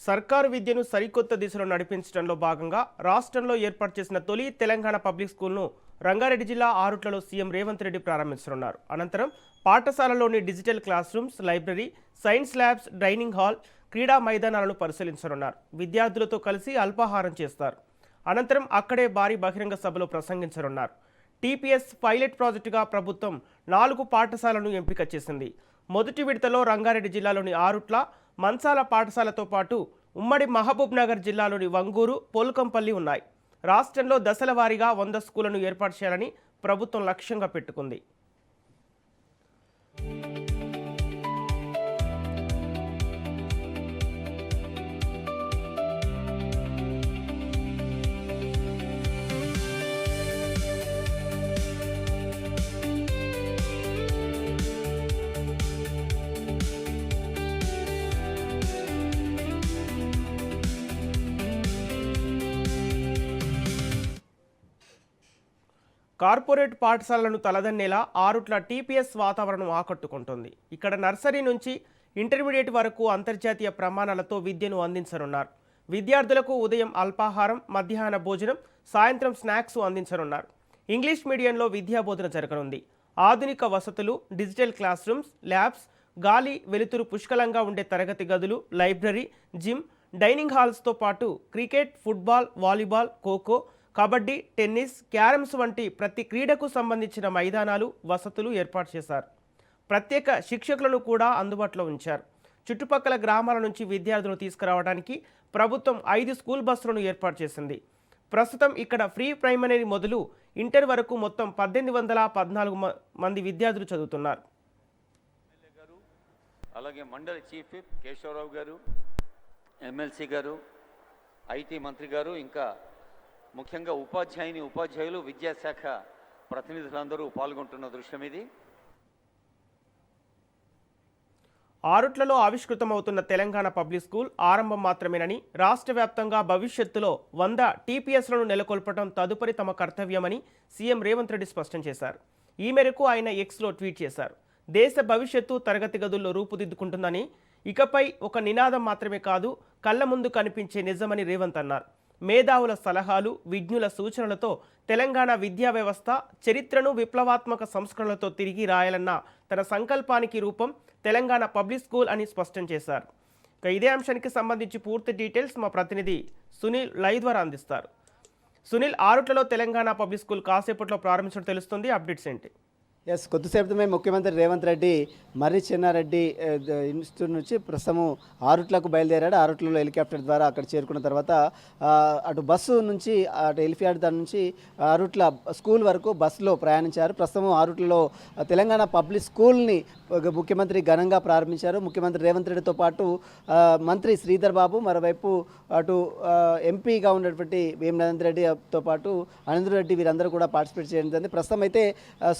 సర్కారు విద్యను సరికొత్త దిశలో నడిపించడంలో భాగంగా రాష్ట్రంలో ఏర్పాటు చేసిన తొలి తెలంగాణ పబ్లిక్ స్కూల్ను రంగారెడ్డి జిల్లా ఆరుట్లలో సీఎం రేవంత్ రెడ్డి ప్రారంభించనున్నారు. అనంతరం పాఠశాలలోని digital classrooms, library, science labs, dining hall, క్రీడా మైదానాలను పరిశీలించనున్నారు. విద్యార్థులతో కలిసి అల్పాహారం చేస్తారు. అనంతరం అక్కడే భారీ బహిరంగ సభలో ప్రసంగించనున్నారు. టీపీఎస్ పైలట్ ప్రాజెక్టుగా ప్రభుత్వం 4 పాఠశాలను ఎంపిక చేసింది. మొదటి విడతలో రంగారెడ్డి జిల్లాలోని ఆరుట్ల, మంచాల పాఠశాలతో పాటు ఉమ్మడి మహబూబ్ నగర్ జిల్లాలోని వంగూరు, పోల్కంపల్లి ఉన్నాయి. రాష్ట్రంలో దశల వారీగా 100 స్కూళ్లను ఏర్పాటు చేయాలని ప్రభుత్వం లక్ష్యంగా పెట్టుకుంది. కార్పొరేట్ పాఠశాలలను తలదన్నేలా ఆరుట్ల టీపీఎస్ వాతావరణం ఆకట్టుకుంటుంది. ఇక్కడ నర్సరీ నుంచి ఇంటర్మీడియట్ వరకు అంతర్జాతీయ ప్రమాణాలతో విద్యను అందించనున్నారు. విద్యార్థులకు ఉదయం అల్పాహారం, మధ్యాహ్న భోజనం, సాయంత్రం స్నాక్స్ అందించనున్నారు. ఇంగ్లీష్ మీడియంలో విద్యాబోధన జరగనుంది. ఆధునిక వసతులు, డిజిటల్ క్లాస్ రూమ్స్, ల్యాబ్స్, గాలి వెలుతురు పుష్కలంగా ఉండే తరగతి గదులు, లైబ్రరీ, జిమ్, డైనింగ్ హాల్స్తో పాటు cricket, football, volleyball, kho kho, kabaddi, tennis, carroms వంటి ప్రతి క్రీడకు సంబంధించిన మైదానాలు, వసతులు ఏర్పాటు చేశారు. ప్రత్యేక శిక్షకులను కూడా అందుబాటులో ఉంచారు. చుట్టుపక్కల గ్రామాల నుంచి విద్యార్థులను తీసుకురావడానికి ప్రభుత్వం 5 స్కూల్ బస్సులను ఏర్పాటు చేసింది. ప్రస్తుతం ఇక్కడ ప్రీ ప్రైమరీ మొదలు ఇంటర్ వరకు మొత్తం 1814 మంది విద్యార్థులు చదువుతున్నారు. అలాగే మండలి చీఫ్ విప్ కేశవరావు గారు, ఎమ్మెల్సీ గారు, ఐటీ మంత్రి గారు, ఇంకా ముఖ్యంగా ఉపాధ్యాయులు, విద్యాశాఖ ప్రతినిధులందరూ పాల్గొంటున్న దృశ్యం ఇది. ఆరుట్లలో ఆవిష్కృతమవుతున్న తెలంగాణ పబ్లిక్ స్కూల్ ఆరంభం మాత్రమేనని, రాష్ట్ర వ్యాప్తంగా భవిష్యత్తులో 100 టీపీఎస్లను నెలకొల్పడం తదుపరి తమ కర్తవ్యమని సీఎం రేవంత్ రెడ్డి స్పష్టం చేశారు. ఈ మేరకు ఆయన ఎక్స్లో ట్వీట్ చేశారు. దేశ భవిష్యత్తు తరగతి గదుల్లో రూపుదిద్దుకుంటుందని, ఇకపై ఒక నినాదం మాత్రమే కాదు, కళ్ళ ముందు కనిపించే నిజమని రేవంత్ అన్నారు. మేధావుల సలహాలు, విజ్ఞుల సూచనలతో తెలంగాణ విద్యా వ్యవస్థ చరిత్రను విప్లవాత్మక సంస్కరణలతో తిరిగి రాయాలన్న తన సంకల్పానికి రూపం తెలంగాణ పబ్లిక్ స్కూల్ అని స్పష్టం చేశారు. ఇదే అంశానికి సంబంధించి పూర్తి డీటెయిల్స్ మా ప్రతినిధి సునీల్ లైవ్ ద్వారా అందిస్తారు. సునీల్, ఆరుట్లలో తెలంగాణ పబ్లిక్ స్కూల్ కాసేపట్లో ప్రారంభించడం తెలుస్తుంది, అప్డేట్స్ ఏంటి? కొద్దిసేపటిమే ముఖ్యమంత్రి రేవంత్ రెడ్డి మర్రి చెన్నారెడ్డి ఇన్స్టిట్యూట్ నుంచి ప్రస్తుతము ఆరుట్లకు బయలుదేరాడు. ఆరుట్లలో హెలికాప్టర్ ద్వారా అక్కడ చేరుకున్న తర్వాత అటు బస్సు నుంచి అటు హెలిప్యాడ్ దాని నుంచి ఆరుట్ల స్కూల్ వరకు బస్సులో ప్రయాణించారు. ప్రస్తుతం ఆరుట్లలో తెలంగాణ పబ్లిక్ స్కూల్ని ముఖ్యమంత్రి ఘనంగా ప్రారంభించారు. ముఖ్యమంత్రి రేవంత్ రెడ్డితో పాటు మంత్రి శ్రీధర్ బాబు, మరోవైపు అటు ఎంపీగా ఉన్నటువంటి వేమనరేంద్ర రెడ్డితో పాటు అనింద్ర రెడ్డి వీరందరూ కూడా పార్టిసిపేట్ చేయడం జరిగింది. ప్రస్తుతం అయితే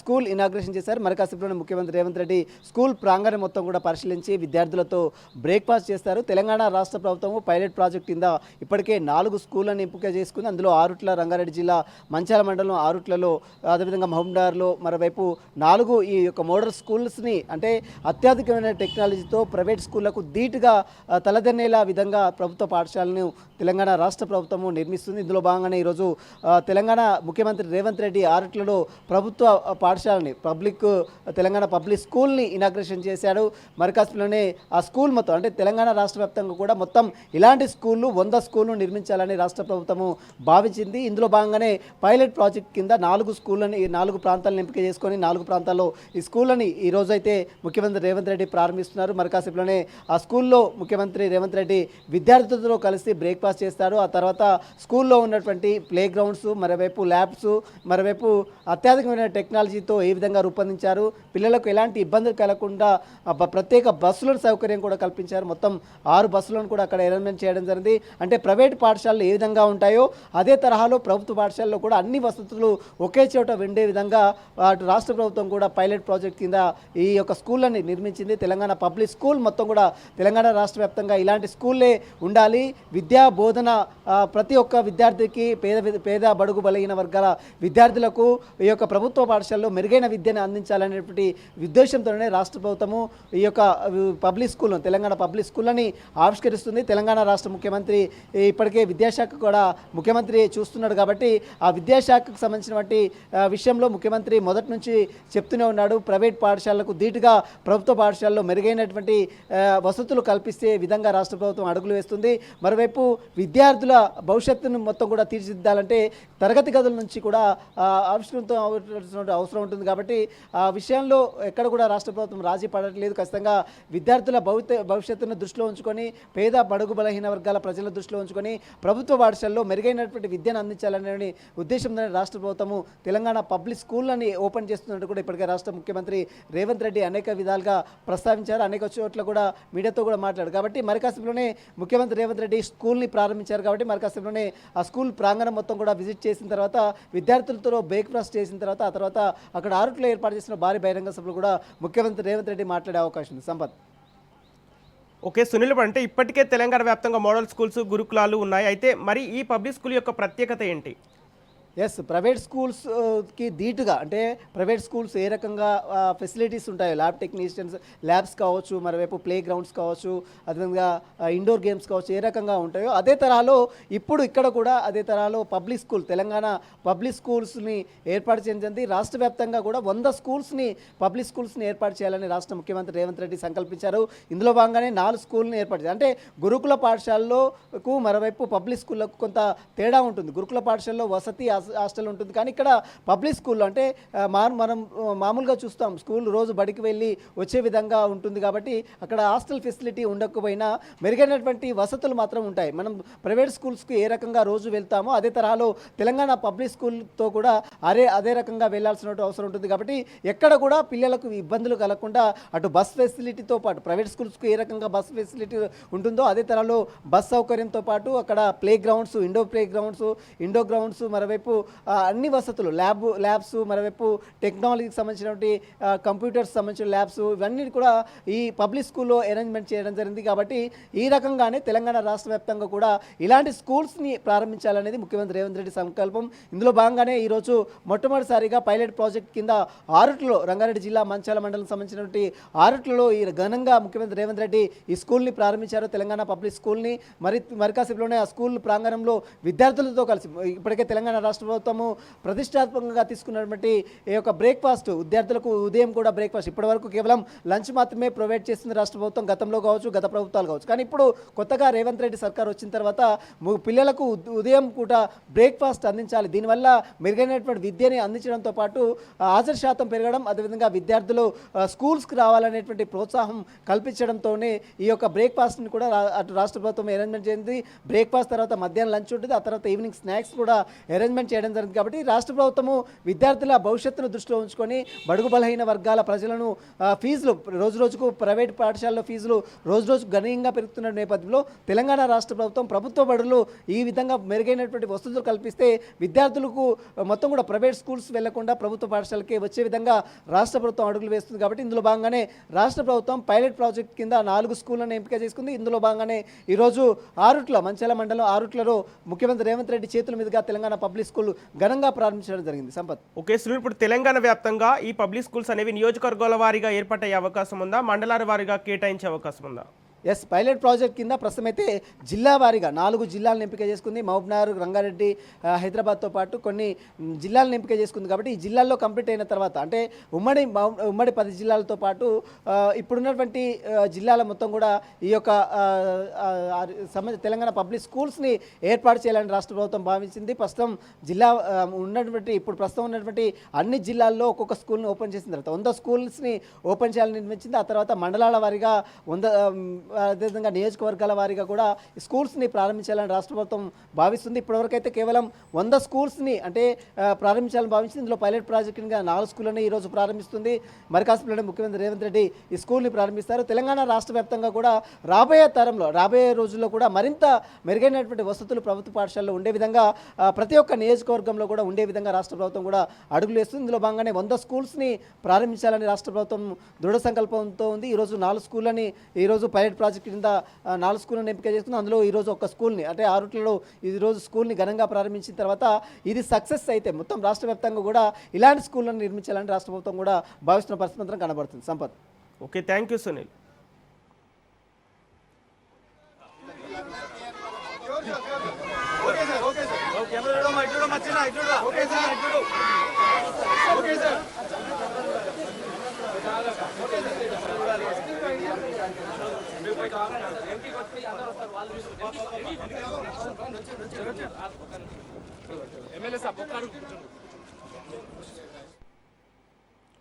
స్కూల్ ఇనాగ్రేషన్ చేశారు. మరి కాసేపులోనే ముఖ్యమంత్రి రేవంత్ రెడ్డి స్కూల్ ప్రాంగణం మొత్తం కూడా పరిశీలించి విద్యార్థులతో బ్రేక్ఫాస్ట్ చేస్తారు. తెలంగాణ రాష్ట్ర ప్రభుత్వం పైలట్ ప్రాజెక్ట్ కింద ఇప్పటికే 4 స్కూళ్లను ఎంపిక చేసుకుంది. అందులో ఆరుట్ల, రంగారెడ్డి జిల్లా మంచాల మండలం ఆరుట్లలో, అదేవిధంగా మహబూబ్నగర్లో మరోవైపు 4 ఈ యొక్క మోడల్ స్కూల్స్ని, అంటే అత్యాధునికమైన టెక్నాలజీతో ప్రైవేట్ స్కూళ్లకు ధీటుగా తలదన్నేలా విధంగా ప్రభుత్వ పాఠశాలను తెలంగాణ రాష్ట్ర ప్రభుత్వము నిర్మిస్తుంది. ఇందులో భాగంగానే ఈరోజు తెలంగాణ ముఖ్యమంత్రి రేవంత్ రెడ్డి ఆరుట్లలో ప్రభుత్వ పాఠశాలని తెలంగాణ పబ్లిక్ స్కూల్ని ఇనాగ్రేషన్ చేశాడు. మరికాస్లోనే ఆ స్కూల్ మొత్తం, అంటే తెలంగాణ రాష్ట్ర వ్యాప్తంగా కూడా మొత్తం ఇలాంటి స్కూళ్ళు 100 స్కూళ్ళు నిర్మించాలని రాష్ట్ర ప్రభుత్వము భావించింది. ఇందులో భాగంగానే పైలట్ ప్రాజెక్ట్ కింద 4 స్కూళ్ళని, 4 ప్రాంతాలను ఎంపిక చేసుకొని 4 ప్రాంతాల్లో ఈ స్కూళ్ళని ఈరోజైతే ముఖ్యమంత్రి రేవంత్ రెడ్డి ప్రారంభిస్తున్నారు. మరికాసేపులోనే ఆ స్కూల్లో ముఖ్యమంత్రి రేవంత్ రెడ్డి విద్యార్థులతో కలిసి బ్రేక్ఫాస్ట్ చేస్తారు. ఆ తర్వాత స్కూల్లో ఉన్నటువంటి ప్లే గ్రౌండ్స్, మరోవైపు ల్యాబ్స్, మరోవైపు అత్యాధునికమైన టెక్నాలజీతో ఏ విధంగా రూపొందించారు, పిల్లలకు ఎలాంటి ఇబ్బందులు కలగకుండా ప్రత్యేక బస్సుల సౌకర్యం కూడా కల్పించారు. మొత్తం 6 బస్సులను కూడా అక్కడ అరేంజ్మెంట్ చేయడం జరిగింది. అంటే ప్రైవేట్ పాఠశాలలు ఏ విధంగా ఉంటాయో అదే తరహాలో ప్రభుత్వ పాఠశాలలో కూడా అన్ని వసతులు ఒకే చోట ఉండే విధంగా అటు రాష్ట్ర ప్రభుత్వం కూడా పైలట్ ప్రాజెక్ట్ కింద ఈ యొక్క స్కూళ్ళని నిర్మించింది. తెలంగాణ పబ్లిక్ స్కూల్ మొత్తం కూడా తెలంగాణ రాష్ట్ర వ్యాప్తంగా ఇలాంటి స్కూళ్ళే ఉండాలి. విద్యా బోధన ప్రతి ఒక్క విద్యార్థికి, పేద బడుగు బలహీన వర్గాల విద్యార్థులకు ఈ యొక్క ప్రభుత్వ పాఠశాలలో మెరుగైన విద్యను అందించాలనేటువంటి ఉద్దేశంతోనే రాష్ట్ర ప్రభుత్వము ఈ యొక్క పబ్లిక్ స్కూల్ తెలంగాణ పబ్లిక్ స్కూళ్ళని ఆవిష్కరిస్తుంది. తెలంగాణ రాష్ట్ర ముఖ్యమంత్రి ఇప్పటికే విద్యాశాఖ కూడా ముఖ్యమంత్రి చూస్తున్నాడు కాబట్టి ఆ విద్యాశాఖకు సంబంధించినటువంటి విషయంలో ముఖ్యమంత్రి మొదటి నుంచి చెప్తూనే ఉన్నాడు. ప్రైవేట్ పాఠశాలలకు ధీటుగా ప్రభుత్వ పాఠశాలలో మెరుగైనటువంటి వసతులు కల్పిస్తే విధంగా రాష్ట్ర ప్రభుత్వం అడుగులు వేస్తుంది. మరోవైపు విద్యార్థుల భవిష్యత్తును మొత్తం కూడా తీర్చిదిద్దాలంటే తరగతి గదుల నుంచి కూడా ఆవిష్కృతం అవసరం ఉంటుంది కాబట్టి ఆ విషయంలో ఎక్కడ కూడా రాష్ట్ర ప్రభుత్వం రాజీ పడట్లేదు. ఖచ్చితంగా విద్యార్థుల భవిష్యత్తును దృష్టిలో ఉంచుకొని పేద బడుగు బలహీన వర్గాల ప్రజల దృష్టిలో ఉంచుకొని ప్రభుత్వ పాఠశాలలో మెరుగైనటువంటి విద్యను అందించాలనే ఉద్దేశంతో రాష్ట్ర ప్రభుత్వము తెలంగాణ పబ్లిక్ స్కూళ్ళని ఓపెన్ చేస్తున్నట్టు కూడా ఇప్పటికే రాష్ట్ర ముఖ్యమంత్రి రేవంత్ రెడ్డి అనేక విధాలుగా ప్రస్తావించారు. అనేక చోట్ల కూడా మీడియాతో కూడా మాట్లాడారు. కాబట్టి మరికాసేపులోనే ముఖ్యమంత్రి రేవంత్ రెడ్డి స్కూల్ని ప్రారంభించారు. కాబట్టి మరికాసేపులోనే ఆ స్కూల్ ప్రాంగణం మొత్తం కూడా విజిట్ చేసిన తర్వాత విద్యార్థులతో బ్రేక్ఫాస్ట్ చేసిన తర్వాత ఆ తర్వాత అక్కడ ఆరుట్లో ఏర్పాటు చేసిన భారీ బహిరంగ సభలో కూడా ముఖ్యమంత్రి రేవంత్ రెడ్డి మాట్లాడే అవకాశం ఉంది. సంపత్. ఓకే సునీల్, అంటే ఇప్పటికే తెలంగాణ వ్యాప్తంగా మోడల్ స్కూల్స్ గురుకులాలు ఉన్నాయి. అయితే మరి ఈ పబ్లిక్ స్కూల్ యొక్క ప్రత్యేకత ఏంటి? ఎస్, ప్రైవేట్ స్కూల్స్కి ధీటుగా అంటే ప్రైవేట్ స్కూల్స్ ఏ రకంగా ఫెసిలిటీస్ ఉంటాయో ల్యాబ్ టెక్నీషియన్స్ ల్యాబ్స్ కావచ్చు, మరోవైపు ప్లే గ్రౌండ్స్ కావచ్చు, అదేవిధంగా ఇండోర్ గేమ్స్ కావచ్చు, ఏ రకంగా ఉంటాయో అదే తరహాలో ఇప్పుడు ఇక్కడ కూడా అదే తరహాలో పబ్లిక్ స్కూల్ తెలంగాణ పబ్లిక్ స్కూల్స్ని ఏర్పాటు చేయడం రాష్ట్ర వ్యాప్తంగా కూడా 100 స్కూల్స్ని పబ్లిక్ స్కూల్స్ని ఏర్పాటు చేయాలని రాష్ట్ర ముఖ్యమంత్రి రేవంత్ రెడ్డి సంకల్పించారు. ఇందులో భాగంగానే 4 స్కూల్ని ఏర్పాటు చేయాలి. అంటే గురుకుల పాఠశాలలకు మరోవైపు పబ్లిక్ స్కూళ్ళకు కొంత తేడా ఉంటుంది. గురుకుల పాఠశాలలో వసతి హాస్టల్ ఉంటుంది, కానీ ఇక్కడ పబ్లిక్ స్కూల్లో అంటే మనం మామూలుగా చూస్తాం స్కూల్ రోజు బడికి వెళ్ళి వచ్చే విధంగా ఉంటుంది. కాబట్టి అక్కడ హాస్టల్ ఫెసిలిటీ ఉండకపోయినా మెరుగైనటువంటి వసతులు మాత్రం ఉంటాయి. మనం ప్రైవేట్ స్కూల్స్కి ఏ రకంగా రోజు వెళ్తామో అదే తరహాలో తెలంగాణ పబ్లిక్ స్కూల్తో కూడా అదే రకంగా వెళ్లాల్సిన అవసరం ఉంటుంది. కాబట్టి ఎక్కడ కూడా పిల్లలకు ఇబ్బందులు కలగకుండా అటు బస్ ఫెసిలిటీతో పాటు ప్రైవేట్ స్కూల్స్కి ఏ రకంగా బస్ ఫెసిలిటీ ఉంటుందో అదే తరహాలో బస్ సౌకర్యంతో పాటు అక్కడ ప్లే గ్రౌండ్స్, ఇండోర్ గ్రౌండ్స్ మరోవైపు అన్ని వసతులు ల్యాబ్స్ మరోవైపు టెక్నాలజీకి సంబంధించినటువంటి కంప్యూటర్స్ సంబంధించిన ల్యాబ్స్ ఇవన్నీ కూడా ఈ పబ్లిక్ స్కూల్లో అరేంజ్మెంట్ చేయడం జరిగింది. కాబట్టి ఈ రకంగానే తెలంగాణ రాష్ట్ర వ్యాప్తంగా కూడా ఇలాంటి స్కూల్స్ని ప్రారంభించాలనేది ముఖ్యమంత్రి రేవంత్ రెడ్డి సంకల్పం. ఇందులో భాగంగానే ఈరోజు మొట్టమొదటిసారిగా పైలట్ ప్రాజెక్ట్ కింద ఆరుట్లో రంగారెడ్డి జిల్లా మంచాల మండలం సంబంధించినటువంటి ఆరుట్లలో ఈ ఘనంగా ముఖ్యమంత్రి రేవంత్ రెడ్డి ఈ స్కూల్ని ప్రారంభించారు. తెలంగాణ పబ్లిక్ స్కూల్ని మరికాసేపులోనే ఆ స్కూల్ ప్రాంగణంలో విద్యార్థులతో కలిసి ఇప్పటికే తెలంగాణ రాష్ట్ర ప్రభుత్వము ప్రతిష్టాత్మకంగా తీసుకున్నటువంటి ఈ యొక్క బ్రేక్ఫాస్ట్ విద్యార్థులకు ఉదయం కూడా బ్రేక్ఫాస్ట్ ఇప్పటివరకు కేవలం లంచ్ మాత్రమే ప్రొవైడ్ చేస్తుంది రాష్ట్ర ప్రభుత్వం, గతంలో కావచ్చు గత ప్రభుత్వాలు కావచ్చు. కానీ ఇప్పుడు కొత్తగా రేవంత్ రెడ్డి సర్కార్ వచ్చిన తర్వాత పిల్లలకు ఉదయం కూడా బ్రేక్ఫాస్ట్ అందించాలి. దీనివల్ల మెరుగైనటువంటి విద్యని అందించడంతో పాటు హాజరు శాతం పెరగడం, అదేవిధంగా విద్యార్థులు స్కూల్స్కి రావాలనేటువంటి ప్రోత్సాహం కల్పించడంతోనే ఈ యొక్క బ్రేక్ఫాస్ట్ని కూడా అటు రాష్ట్ర ప్రభుత్వం అరేంజ్మెంట్ చేసింది. బ్రేక్ఫాస్ట్ తర్వాత మధ్యాహ్నం లంచ్ ఉంటుంది, ఆ తర్వాత ఈవినింగ్ స్నాక్స్ కూడా అరేంజ్మెంట్ చేయడం జరిగింది. కాబట్టి రాష్ట్ర ప్రభుత్వము విద్యార్థుల భవిష్యత్తును దృష్టిలో ఉంచుకొని బడుగు బలహీన వర్గాల ప్రజలను ఫీజులు రోజుకు ప్రైవేట్ పాఠశాలలో ఫీజులు రోజు గణనీయంగా పెరుగుతున్న నేపథ్యంలో తెలంగాణ రాష్ట్ర ప్రభుత్వం ప్రభుత్వ బడులు ఈ విధంగా మెరుగైనటువంటి వసతులు కల్పిస్తే విద్యార్థులకు మొత్తం కూడా ప్రైవేట్ స్కూల్స్ వెళ్లకుండా ప్రభుత్వ పాఠశాలకి వచ్చే విధంగా రాష్ట్ర ప్రభుత్వం అడుగులు వేస్తుంది. కాబట్టి ఇందులో భాగంగానే రాష్ట్ర ప్రభుత్వం పైలట్ ప్రాజెక్ట్ కింద 4 స్కూళ్లను ఎంపిక చేసుకుంది. ఇందులో భాగంగానే ఈరోజు ఆరుట్లో మంచాల మండలం ఆరుట్లలో ముఖ్యమంత్రి రేవంత్ రెడ్డి చేతుల మీదుగా తెలంగాణ పబ్లిక్ స్కూల్ ఘనంగా ప్రారంభించడం జరిగింది. సంపత్. ఓకే సునీల్, ఇప్పుడు తెలంగాణ వ్యాప్తంగా ఈ పబ్లిక్ స్కూల్స్ అనేవి నియోజకవర్గాల వారీగా ఏర్పాటయ్యే అవకాశం ఉందా, మండలాల వారీగా కేటాయించే అవకాశం ఉందా? ఎస్, పైలట్ ప్రాజెక్ట్ కింద ప్రస్తుతం అయితే జిల్లా వారీగా 4 జిల్లాలను ఎంపిక చేసుకుంది. మహబూబ్నగర్, రంగారెడ్డి, హైదరాబాద్తో పాటు కొన్ని జిల్లాలను ఎంపిక చేసుకుంది. కాబట్టి ఈ జిల్లాల్లో కంప్లీట్ అయిన తర్వాత అంటే ఉమ్మడి 10 జిల్లాలతో పాటు ఇప్పుడున్నటువంటి జిల్లాల మొత్తం కూడా ఈ యొక్క తెలంగాణ పబ్లిక్ స్కూల్స్ని ఏర్పాటు చేయాలని రాష్ట్ర ప్రభుత్వం భావించింది. ప్రస్తుతం ప్రస్తుతం ఉన్నటువంటి అన్ని జిల్లాల్లో ఒక్కొక్క స్కూల్ని ఓపెన్ చేసిన తర్వాత 100 స్కూల్స్ని ఓపెన్ చేయాలని నిర్మించింది. ఆ తర్వాత మండలాల వారీగా అదేవిధంగా నియోజకవర్గాల వారీగా కూడా స్కూల్స్ని ప్రారంభించాలని రాష్ట్ర ప్రభుత్వం భావిస్తుంది. ఇప్పటివరకైతే కేవలం 100 స్కూల్స్ని అంటే ప్రారంభించాలని భావించింది. ఇందులో పైలట్ ప్రాజెక్ట్ కింద 4 స్కూళ్ళని ఈరోజు ప్రారంభిస్తుంది. మరికాసేపులోనే ముఖ్యమంత్రి రేవంత్ రెడ్డి ఈ స్కూల్ని ప్రారంభిస్తారు. తెలంగాణ రాష్ట్ర వ్యాప్తంగా కూడా రాబోయే రోజుల్లో కూడా మరింత మెరుగైనటువంటి వసతులు ప్రభుత్వ పాఠశాలలో ఉండే విధంగా ప్రతి ఒక్క నియోజకవర్గంలో కూడా ఉండే విధంగా రాష్ట్ర ప్రభుత్వం కూడా అడుగులు వేస్తుంది. ఇందులో భాగంగానే 100 స్కూల్స్ని ప్రారంభించాలని రాష్ట్ర ప్రభుత్వం దృఢ సంకల్పంతో ఉంది. ఈరోజు 4 స్కూళ్ళని ఈరోజు పైలట్ ప్రాజెక్ట్ కింద 4 స్కూళ్ళని ఎంపిక చేసుకుని అందులో ఈరోజు ఒక స్కూల్ని అంటే ఆరుట్లలో ఈరోజు స్కూల్ని ఘనంగా ప్రారంభించిన తర్వాత ఇది సక్సెస్ అయితే మొత్తం రాష్ట్ర వ్యాప్తంగా కూడా ఇలాంటి స్కూళ్ళను నిర్మించాలని రాష్ట్ర ప్రభుత్వం కూడా భావిస్తున్న పరిస్థితి మాత్రం కనబడుతుంది. Sampath. Okay, thank you Sunil.